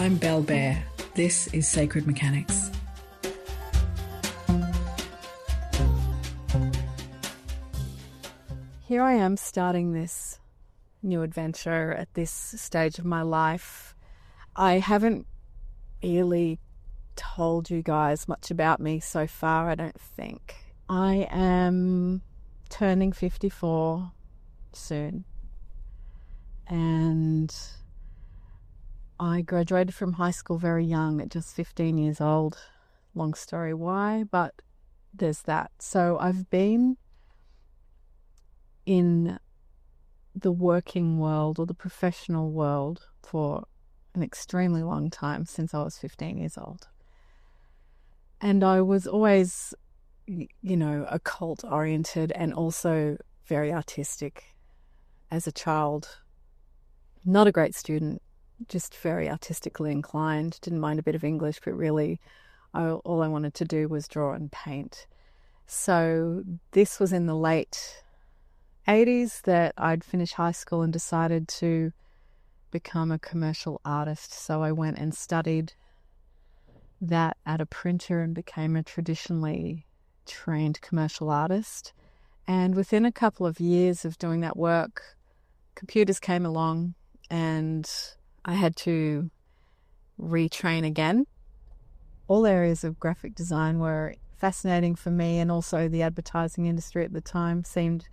I'm Bel Bare. This is Sacred Mechanics. Here I am starting this new adventure at this stage of my life. I haven't really told you guys much about me so far, I don't think. I am turning 54 soon, and I graduated from high school very young at just 15 years old. Long story why, but there's that. So I've been in the working world or the professional world for an extremely long time, since I was 15 years old. And I was always, occult oriented and also very artistic as a child. Not a great student, just very artistically inclined. Didn't mind a bit of English, but really all I wanted to do was draw and paint. So this was in the late 80s that I'd finished high school and decided to become a commercial artist. So I went and studied that at a printer and became a traditionally trained commercial artist. And within a couple of years of doing that work, computers came along and I had to retrain again. All areas of graphic design were fascinating for me, and also the advertising industry at the time seemed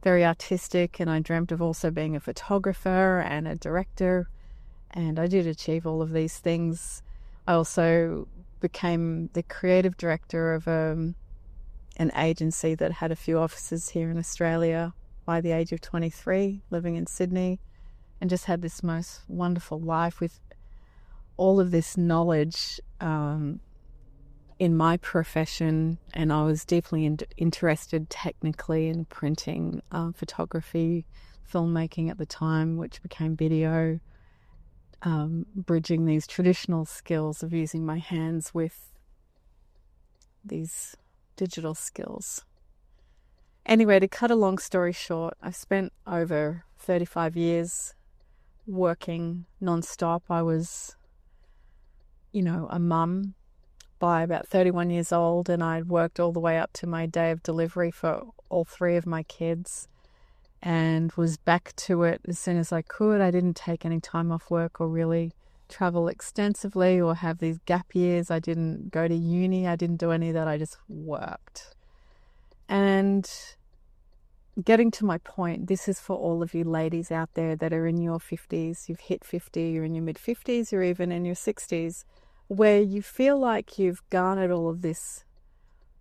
very artistic, and I dreamt of also being a photographer and a director, and I did achieve all of these things. I also became the creative director of an agency that had a few offices here in Australia by the age of 23, living in Sydney, and just had this most wonderful life with all of this knowledge in my profession. And I was deeply interested technically in printing, photography, filmmaking at the time, which became video, bridging these traditional skills of using my hands with these digital skills. Anyway, to cut a long story short, I've spent over 35 years working non-stop. I was, a mum by about 31 years old, and I'd worked all the way up to my day of delivery for all three of my kids, and was back to it as soon as I could. I didn't take any time off work or really travel extensively or have these gap years. I didn't go to uni. I didn't do any of that. I just worked. And getting to my point, this is for all of you ladies out there that are in your 50s. You've hit 50, you're in your mid-50s, or even in your 60s, where you feel like you've garnered all of this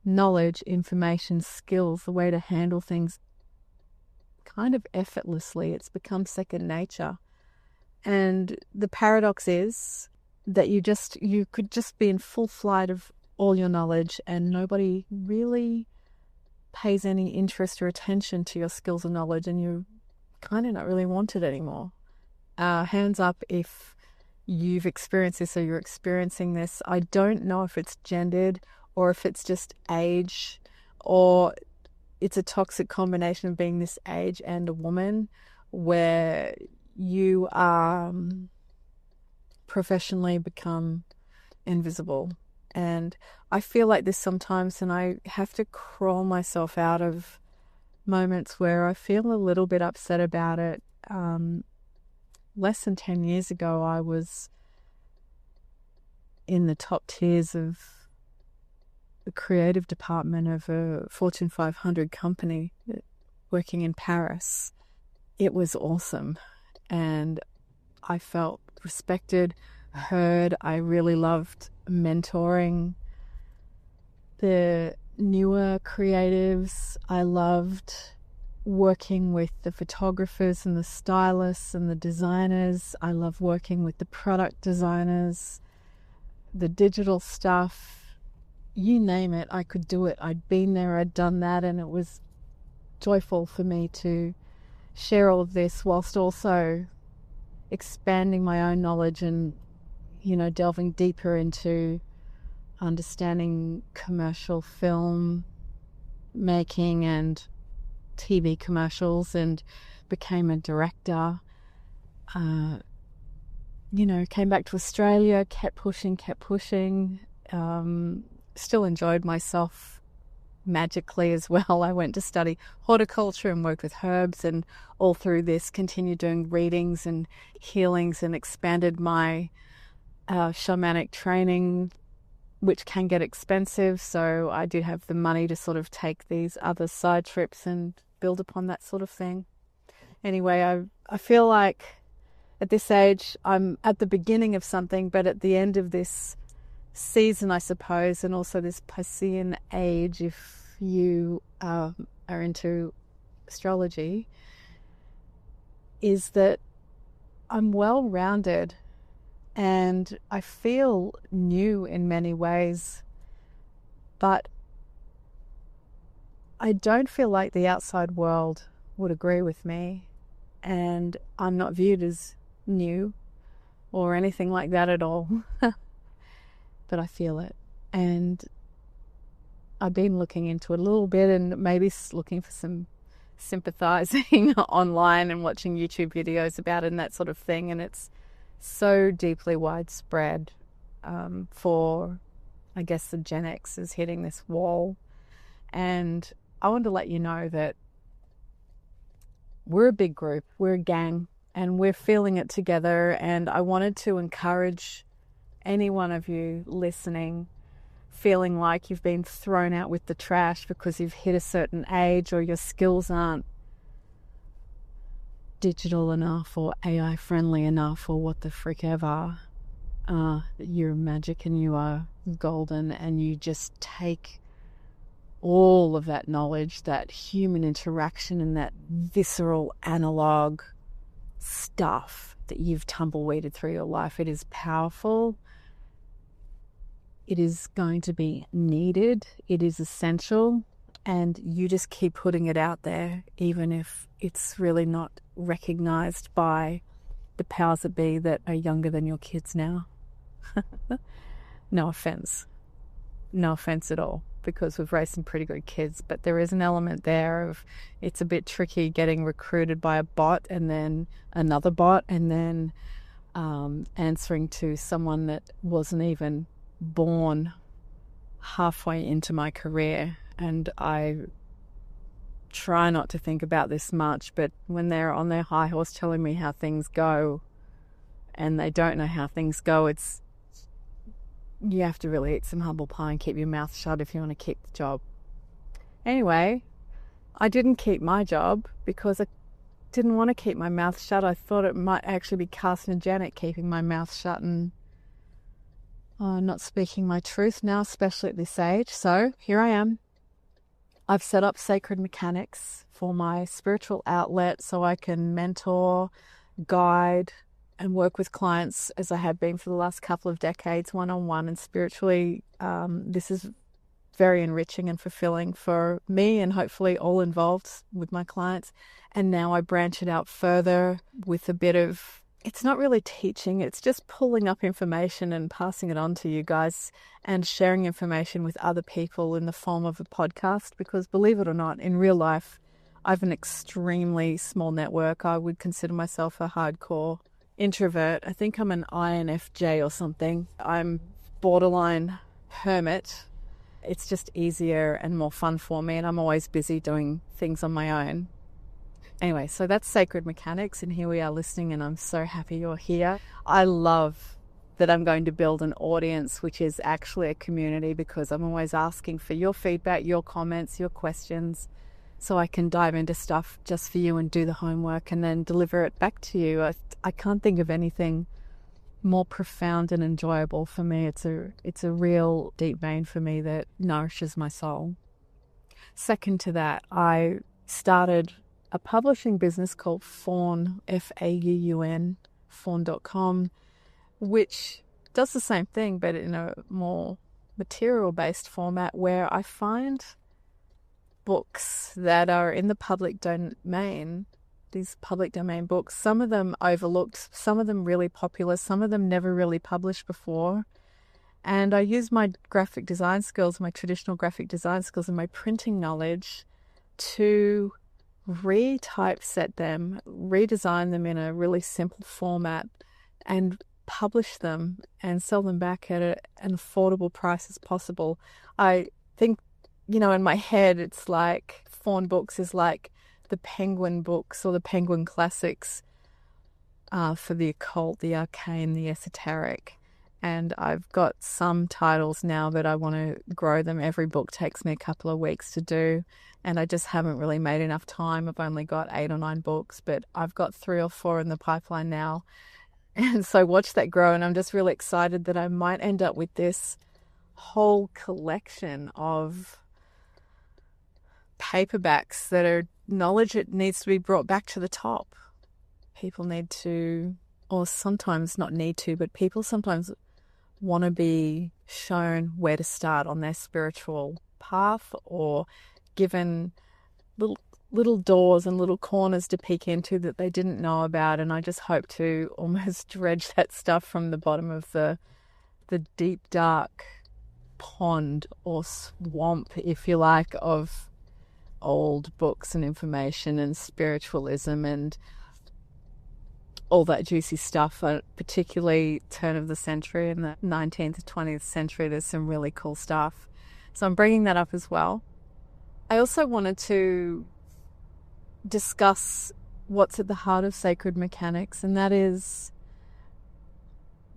knowledge, information, skills, the way to handle things kind of effortlessly. It's become second nature. And the paradox is that you could just be in full flight of all your knowledge and nobody really pays any interest or attention to your skills and knowledge, and you're kind of not really wanted anymore. Hands up if you've experienced this or you're experiencing this. I don't know if it's gendered or if it's just age, or it's a toxic combination of being this age and a woman, where you professionally become invisible. And I feel like this sometimes, and I have to crawl myself out of moments where I feel a little bit upset about it. Less than 10 years ago, I was in the top tiers of the creative department of a Fortune 500 company working in Paris. It was awesome, and I felt respected, heard. I really loved mentoring the newer creatives. I loved working with the photographers and the stylists and the designers. I love working with the product designers, the digital stuff, you name it, I could do it. I'd been there, I'd done that, and it was joyful for me to share all of this whilst also expanding my own knowledge and, delving deeper into understanding commercial film making and TV commercials, and became a director. came back to Australia, kept pushing. Still enjoyed myself magically as well. I went to study horticulture and worked with herbs, and all through this continued doing readings and healings and expanded my shamanic training, which can get expensive. So I did have the money to sort of take these other side trips and build upon that sort of thing. Anyway, I feel like at this age I'm at the beginning of something, but at the end of this season, I suppose, and also this Piscean age, if you are into astrology, is that I'm well-rounded and I feel new in many ways, but I don't feel like the outside world would agree with me, and I'm not viewed as new or anything like that at all. But I feel it, and I've been looking into it a little bit and maybe looking for some sympathizing online and watching YouTube videos about it and that sort of thing, and it's so deeply widespread for, I guess, the Gen X is hitting this wall. And I want to let you know that we're a big group, we're a gang, and we're feeling it together. And I wanted to encourage any one of you listening feeling like you've been thrown out with the trash because you've hit a certain age, or your skills aren't digital enough or AI friendly enough, or what the frick ever. You're magic and you are golden, and you just take all of that knowledge, that human interaction and that visceral analog stuff that you've tumbleweeded through your life. It is powerful. It is going to be needed. It is essential. And you just keep putting it out there, even if it's really not recognized by the powers that be that are younger than your kids now. No offense. No offense at all, because we've raised some pretty good kids, but there is an element there of it's a bit tricky getting recruited by a bot and then another bot and then answering to someone that wasn't even born halfway into my career. And I try not to think about this much, but when they're on their high horse telling me how things go and they don't know how things go, you have to really eat some humble pie and keep your mouth shut if you want to keep the job. Anyway, I didn't keep my job because I didn't want to keep my mouth shut. I thought it might actually be carcinogenic keeping my mouth shut and not speaking my truth now, especially at this age. So here I am. I've set up Sacred Mechanics for my spiritual outlet so I can mentor, guide, and work with clients as I have been for the last couple of decades, one-on-one and spiritually. This is very enriching and fulfilling for me and hopefully all involved with my clients. And now I branch it out further with a bit of, it's not really teaching, it's just pulling up information and passing it on to you guys and sharing information with other people in the form of a podcast, because believe it or not, in real life, I have an extremely small network. I would consider myself a hardcore introvert. I think I'm an INFJ or something. I'm borderline hermit. It's just easier and more fun for me, and I'm always busy doing things on my own. Anyway, so that's Sacred Mechanics, and here we are listening, and I'm so happy you're here. I love that I'm going to build an audience, which is actually a community, because I'm always asking for your feedback, your comments, your questions, so I can dive into stuff just for you and do the homework and then deliver it back to you. I can't think of anything more profound and enjoyable for me. It's a real deep vein for me that nourishes my soul. Second to that, I started a publishing business called Fawn, F-A-U-U-N, fawn.com, which does the same thing, but in a more material-based format, where I find books that are in the public domain, these public domain books, some of them overlooked, some of them really popular, some of them never really published before. And I use my graphic design skills, my traditional graphic design skills and my printing knowledge to retypeset them, redesign them in a really simple format, and publish them and sell them back at an affordable price as possible. I think, in my head, it's like Fawn Books is like the Penguin books or the Penguin classics for the occult, the arcane, the esoteric. And I've got some titles now that I want to grow them. Every book takes me a couple of weeks to do, and I just haven't really made enough time. I've only got 8 or 9 books, but I've got 3 or 4 in the pipeline now. And so watch that grow, and I'm just really excited that I might end up with this whole collection of paperbacks that are knowledge that needs to be brought back to the top. People need to, or sometimes not need to, but people sometimes want to be shown where to start on their spiritual path, or given little doors and little corners to peek into that they didn't know about. And I just hope to almost dredge that stuff from the bottom of the deep, dark pond or swamp, if you like, of old books and information and spiritualism and all that juicy stuff, particularly turn of the century in the 19th to 20th century. There's some really cool stuff. So I'm bringing that up as well. I also wanted to discuss what's at the heart of sacred mechanics, and that is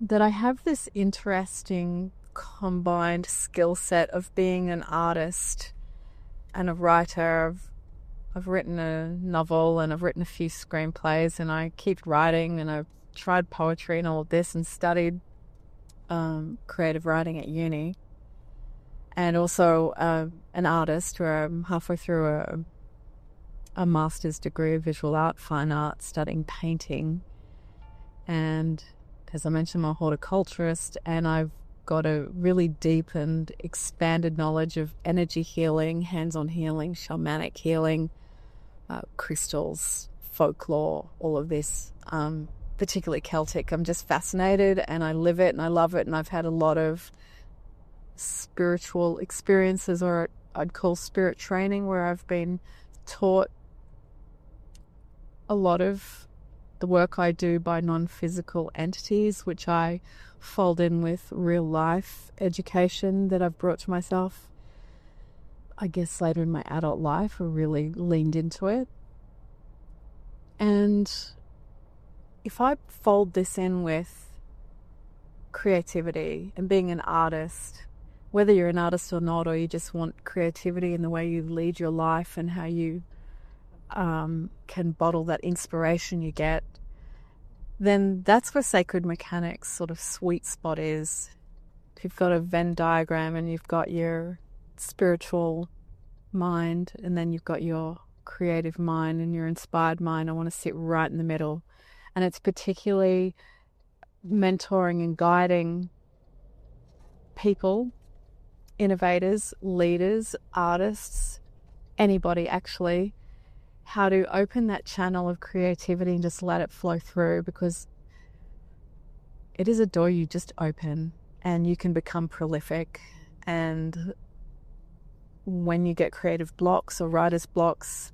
that I have this interesting combined skill set of being an artist and a writer. I've written a novel and I've written a few screenplays, and I keep writing, and I've tried poetry and all of this and studied creative writing at uni, and also an artist where I'm halfway through a master's degree of visual art, fine art, studying painting. And as I mentioned, I'm a horticulturist, and I've got a really deep and expanded knowledge of energy healing, hands-on healing, shamanic healing, crystals, folklore, all of this, particularly Celtic. I'm just fascinated, and I live it and I love it, and I've had a lot of spiritual experiences, or I'd call spirit training, where I've been taught a lot of the work I do by non-physical entities, which I fold in with real life education that I've brought to myself, I guess, later in my adult life. I really leaned into it. And if I fold this in with creativity and being an artist, whether you're an artist or not, or you just want creativity in the way you lead your life and how you can bottle that inspiration you get, then that's where sacred mechanics sort of sweet spot is. If you've got a Venn diagram and you've got your spiritual mind, and then you've got your creative mind and your inspired mind, I want to sit right in the middle. And it's particularly mentoring and guiding people, innovators, leaders, artists, anybody actually, how to open that channel of creativity and just let it flow through, because it is a door you just open and you can become prolific. And when you get creative blocks or writer's blocks,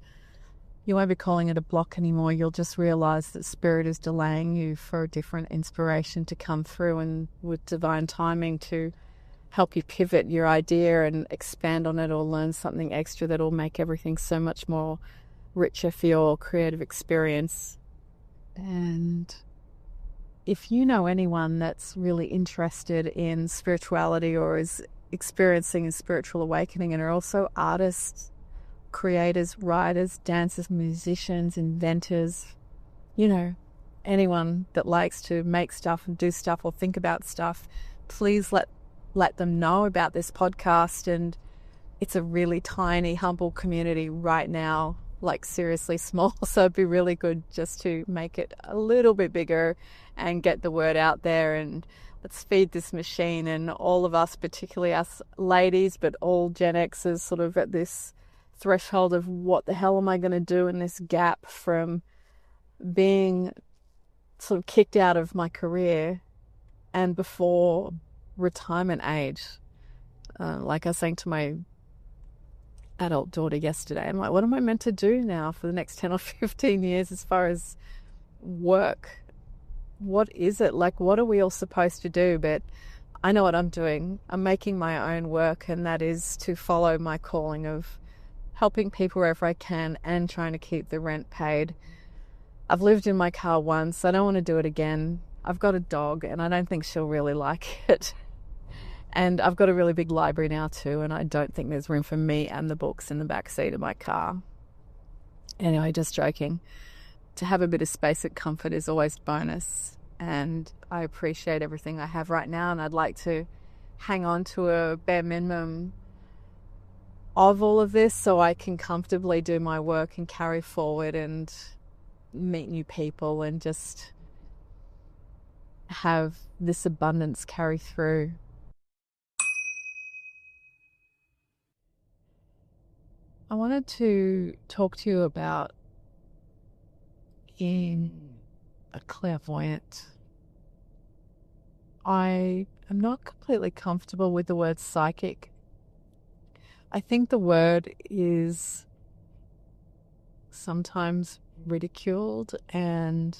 you won't be calling it a block anymore. You'll just realize that spirit is delaying you for a different inspiration to come through, and with divine timing to help you pivot your idea and expand on it, or learn something extra that will make everything so much more richer for your creative experience. And if you know anyone that's really interested in spirituality or is experiencing a spiritual awakening, and are also artists, creators, writers, dancers, musicians, inventors, anyone that likes to make stuff and do stuff or think about stuff, please let them know about this podcast. And it's a really tiny, humble community right now, like seriously small. So it'd be really good just to make it a little bit bigger and get the word out there, and let's feed this machine. And all of us, particularly us ladies, but all Gen Xers, sort of at this threshold of what the hell am I going to do in this gap from being sort of kicked out of my career and before retirement age. Like I was saying to my adult daughter yesterday, I'm like, what am I meant to do now for the next 10 or 15 years as far as work? what is it? Like, what are we all supposed to do? But I know what I'm doing. I'm making my own work, and that is to follow my calling of helping people wherever I can and trying to keep the rent paid. I've lived in my car once. I don't want to do it again. I've got a dog, and I don't think she'll really like it. And I've got a really big library now too, and I don't think there's room for me and the books in the back seat of my car. Anyway, just joking. To have a bit of space and comfort is always a bonus, and I appreciate everything I have right now, and I'd like to hang on to a bare minimum of all of this so I can comfortably do my work and carry forward and meet new people and just have this abundance carry through. I wanted to talk to you about being a clairvoyant. I am not completely comfortable with the word psychic. I think the word is sometimes ridiculed, and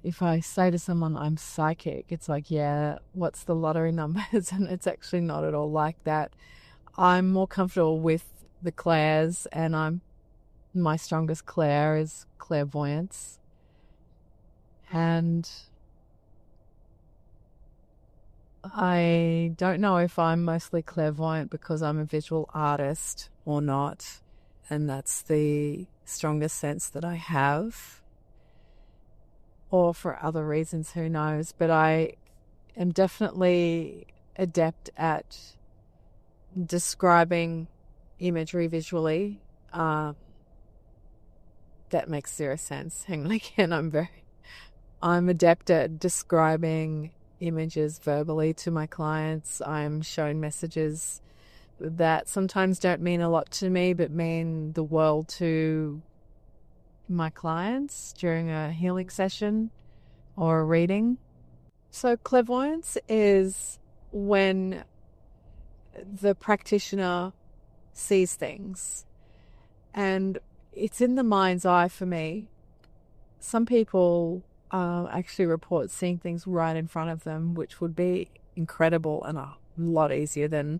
if I say to someone I'm psychic, it's like, yeah, what's the lottery numbers? And it's actually not at all like that. I'm more comfortable with the clairs, and my strongest clair is clairvoyance. And I don't know if I'm mostly clairvoyant because I'm a visual artist or not, and that's the strongest sense that I have, or for other reasons, who knows. But I am definitely adept at describing imagery visually. That makes zero sense. Hang on again, I'm adept at describing images verbally to my clients. I'm showing messages that sometimes don't mean a lot to me but mean the world to my clients during a healing session or a reading. So clairvoyance is when the practitioner sees things, and it's in the mind's eye for me. Some people actually report seeing things right in front of them, which would be incredible and a lot easier than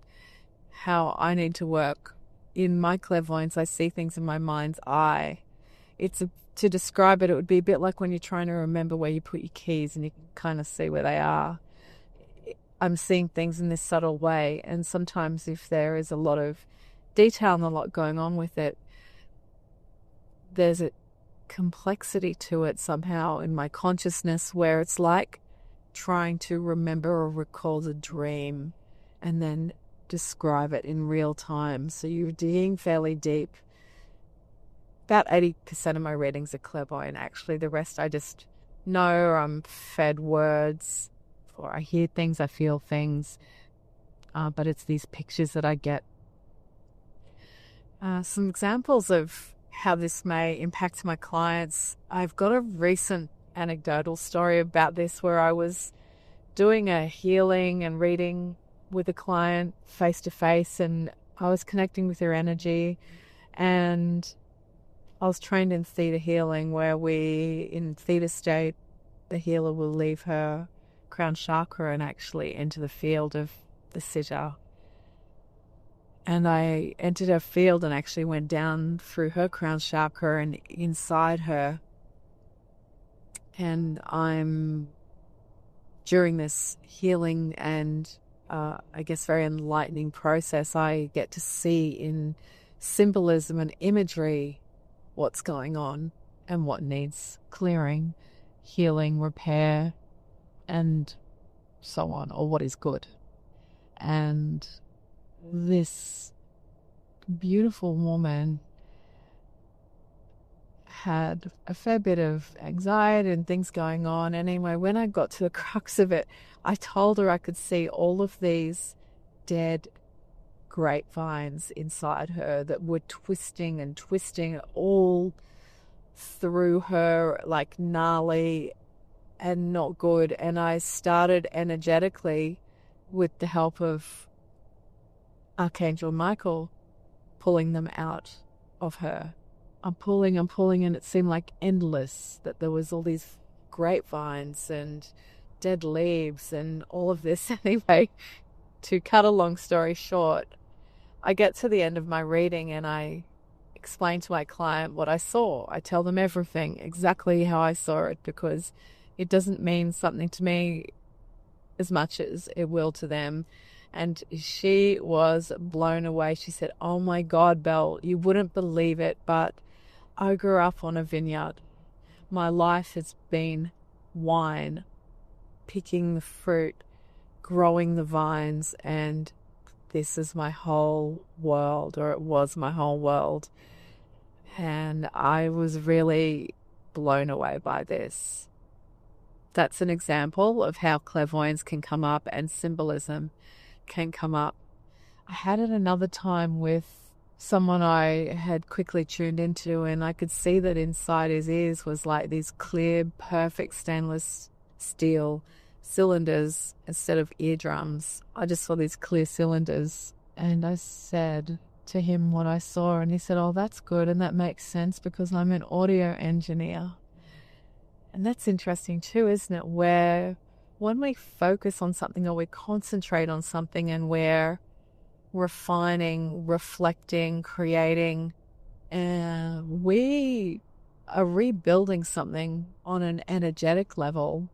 how I need to work. In my clairvoyance, I see things in my mind's eye. To describe it, it would be a bit like when you're trying to remember where you put your keys and you can kind of see where they are. I'm seeing things in this subtle way, and sometimes if there is a lot of detail and a lot going on with it, there's a complexity to it somehow in my consciousness where it's like trying to remember or recall the dream and then describe it in real time. So you're digging fairly deep. About 80% of my readings are clairvoyant, actually. The rest I just know, or I'm fed words, or I hear things, I feel things, but it's these pictures that I get. Some examples of how this may impact my clients. I've got a recent anecdotal story about this where I was doing a healing and reading with a client face to face, and I was connecting with her energy, and I was trained in theta healing where in theta state, the healer will leave her crown chakra and actually enter the field of the sitter. And I entered her field and actually went down through her crown chakra and inside her. And during this healing and I guess very enlightening process, I get to see in symbolism and imagery what's going on and what needs clearing, healing, repair, and so on, or what is good. And this beautiful woman had a fair bit of anxiety and things going on. And anyway, when I got to the crux of it, I told her I could see all of these dead grapevines inside her that were twisting and twisting all through her, like gnarly and not good. And I started energetically, with the help of Archangel Michael, pulling them out of her I'm pulling, and it seemed like endless, that there was all these grapevines and dead leaves and all of this. Anyway, to cut a long story short, I get to the end of my reading and I explain to my client what I saw. I tell them everything, exactly how I saw it, because it doesn't mean something to me as much as it will to them. And she was blown away. She said, "Oh my God, Bel, you wouldn't believe it, but I grew up on a vineyard. My life has been wine, picking the fruit, growing the vines, and this is my whole world," or it was my whole world. And I was really blown away by this. That's an example of how clairvoyance can come up and symbolism can come up. I had it another time with someone I had quickly tuned into, and I could see that inside his ears was like these clear, perfect stainless steel cylinders instead of eardrums. I just saw these clear cylinders, and I said to him what I saw, and he said, "Oh, that's good, and that makes sense because I'm an audio engineer." And that's interesting too, isn't it? Where when we focus on something or we concentrate on something and we're refining, reflecting, creating, and we are rebuilding something on an energetic level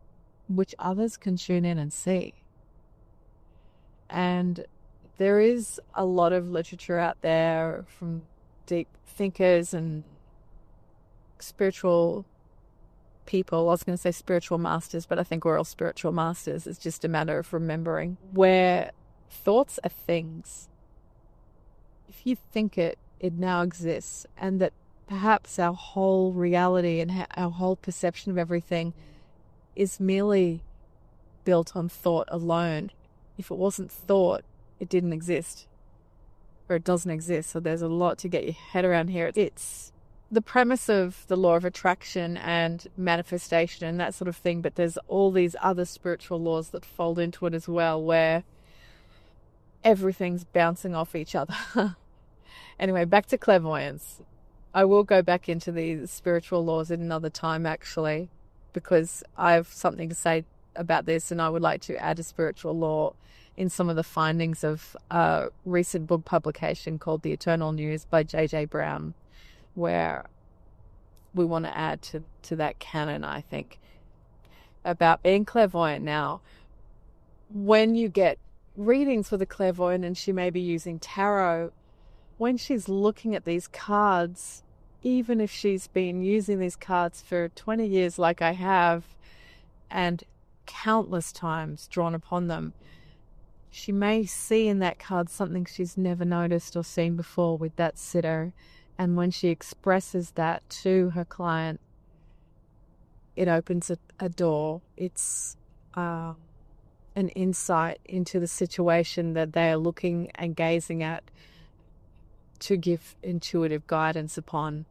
which others can tune in and see. And there is a lot of literature out there from deep thinkers and spiritual people. I was going to say spiritual masters, but I think we're all spiritual masters. It's just a matter of remembering, where thoughts are things. If you think it, it now exists, and that perhaps our whole reality and our whole perception of everything is merely built on thought alone. If it wasn't thought, it didn't exist, or it doesn't exist. So there's a lot to get your head around here. It's the premise of the law of attraction and manifestation and that sort of thing, but there's all these other spiritual laws that fold into it as well, where everything's bouncing off each other. Anyway, back to clairvoyance. I will go back into the spiritual laws at another time, actually, because I have something to say about this, and I would like to add a spiritual law in some of the findings of a recent book publication called The Eternal News by J.J. Brown, where we want to add to that canon, I think, about being clairvoyant. Now, when you get readings with a clairvoyant and she may be using tarot, when she's looking at these cards, even if she's been using these cards for 20 years like I have, and countless times drawn upon them, she may see in that card something she's never noticed or seen before with that sitter. And when she expresses that to her client, it opens a door. It's an insight into the situation that they are looking and gazing at to give intuitive guidance upon.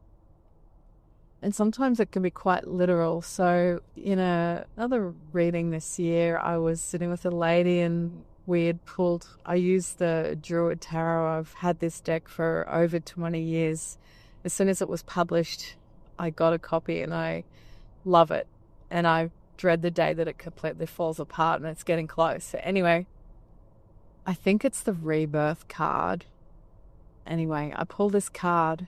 And sometimes it can be quite literal. So in another reading this year, I was sitting with a lady and I used the Druid Tarot. I've had this deck for over 20 years. As soon as it was published, I got a copy and I love it. And I dread the day that it completely falls apart, and it's getting close. So anyway, I think it's the Rebirth card. Anyway, I pull this card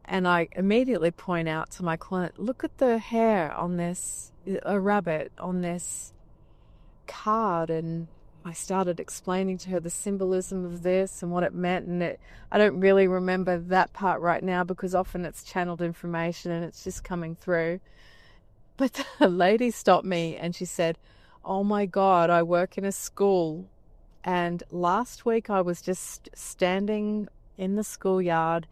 and I immediately point out to my client, look at the hair on this, a rabbit on this card. And I started explaining to her the symbolism of this and what it meant. And I don't really remember that part right now because often it's channeled information and it's just coming through. But the lady stopped me and she said, "Oh my God, I work in a school. And last week I was just standing in the schoolyard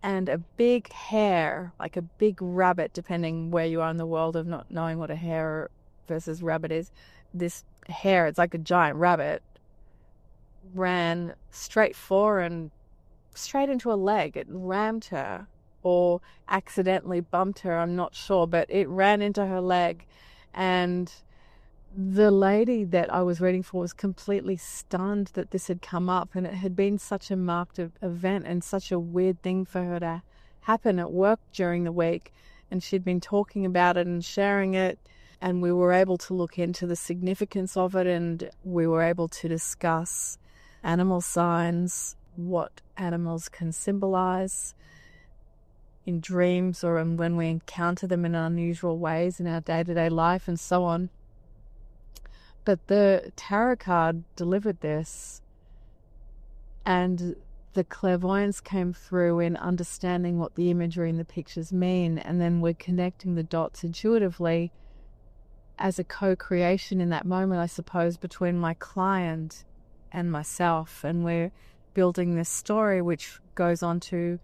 and a big hare, like a big rabbit, depending where you are in the world of not knowing what a hare versus rabbit is, this hare, it's like a giant rabbit, ran straight for and straight into a leg. It rammed her or accidentally bumped her, I'm not sure, but it ran into her leg. And the lady that I was reading for was completely stunned that this had come up, and it had been such a marked event and such a weird thing for her to happen at work during the week, and she'd been talking about it and sharing it, and we were able to look into the significance of it, and we were able to discuss animal signs, what animals can symbolize in dreams or when we encounter them in unusual ways in our day-to-day life and so on. But the tarot card delivered this, and the clairvoyance came through in understanding what the imagery and the pictures mean, and then we're connecting the dots intuitively as a co-creation in that moment, I suppose, between my client and myself, and we're building this story which goes on to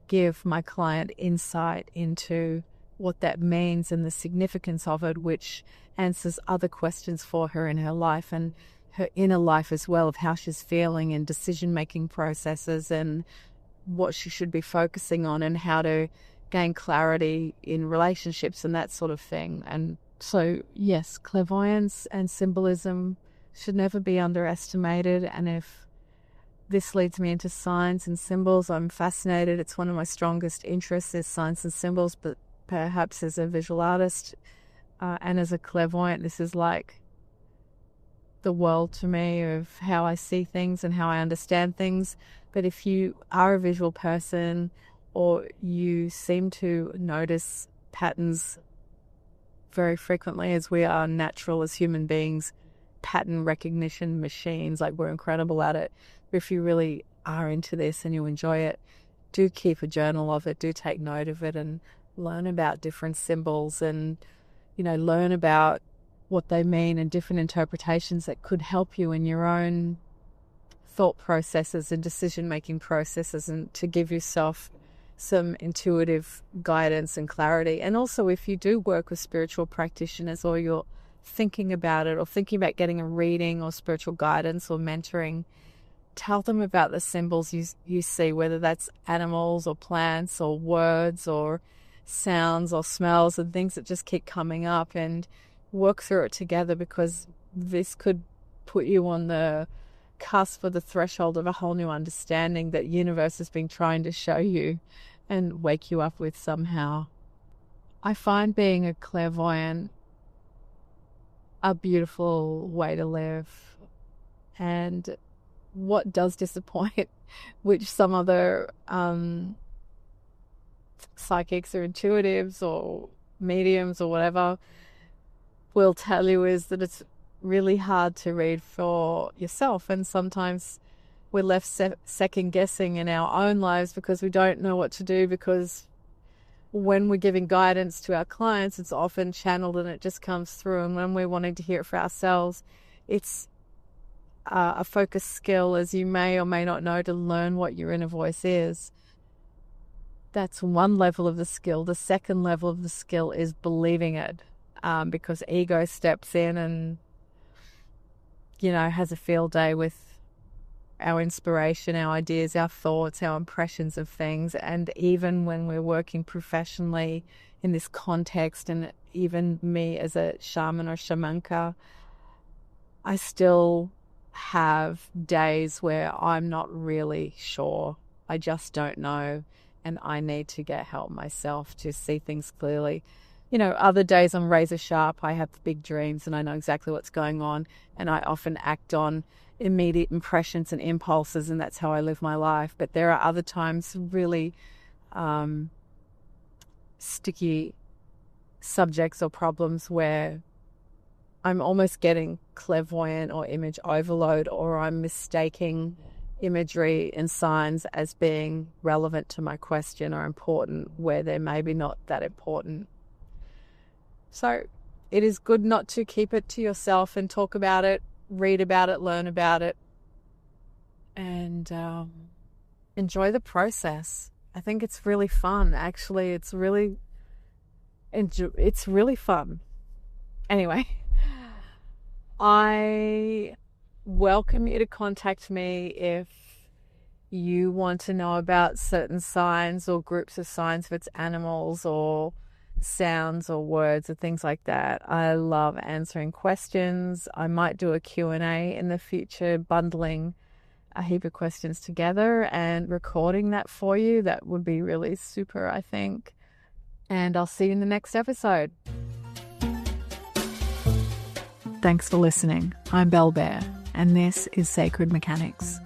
give my client insight into what that means and the significance of it, which answers other questions for her in her life and her inner life as well, of how she's feeling and decision-making processes and what she should be focusing on and how to gain clarity in relationships and that sort of thing. And so, yes, clairvoyance and symbolism should never be underestimated. And if this leads me into signs and symbols, I'm fascinated. It's one of my strongest interests is signs and symbols, but perhaps as a visual artist and as a clairvoyant, this is like the world to me of how I see things and how I understand things. But if you are a visual person or you seem to notice patterns very frequently, as we are natural as human beings, pattern recognition machines, like we're incredible at it. If you really are into this and you enjoy it, do keep a journal of it, do take note of it and learn about different symbols and, learn about what they mean and different interpretations that could help you in your own thought processes and decision-making processes, and to give yourself some intuitive guidance and clarity. And also, if you do work with spiritual practitioners or you're thinking about it or thinking about getting a reading or spiritual guidance or mentoring, tell them about the symbols you see, whether that's animals or plants or words or sounds or smells and things that just keep coming up, and work through it together, because this could put you on the cusp or the threshold of a whole new understanding that the universe has been trying to show you and wake you up with somehow. I find being a clairvoyant a beautiful way to live, and what does disappoint, which some other psychics or intuitives or mediums or whatever will tell you, is that it's really hard to read for yourself, and sometimes we're left second guessing in our own lives because we don't know what to do, because when we're giving guidance to our clients, it's often channeled and it just comes through, and when we're wanting to hear it for ourselves, it's a focused skill, as you may or may not know, to learn what your inner voice is. That's one level of the skill. The second level of the skill is believing it, because ego steps in and, has a field day with our inspiration, our ideas, our thoughts, our impressions of things. And even when we're working professionally in this context, and even me as a shaman or shamanka, I still have days where I'm not really sure. I just don't know, and I need to get help myself to see things clearly. Other days I'm razor sharp. I have big dreams and I know exactly what's going on, and I often act on immediate impressions and impulses, and that's how I live my life. But there are other times, really sticky subjects or problems, where I'm almost getting clairvoyant or image overload, or I'm mistaking imagery and signs as being relevant to my question or important, where they're maybe not that important. So it is good not to keep it to yourself and talk about it, read about it, learn about it, and enjoy the process. I think it's really fun, actually. It's really fun. Anyway, I welcome you to contact me if you want to know about certain signs or groups of signs, if it's animals or sounds or words or things like that. I love answering questions. I might do a Q&A in the future, bundling a heap of questions together and recording that for you. That would be really super, I think. And I'll see you in the next episode. Thanks for listening. I'm Bel Bare, and this is Sacred Mechanics.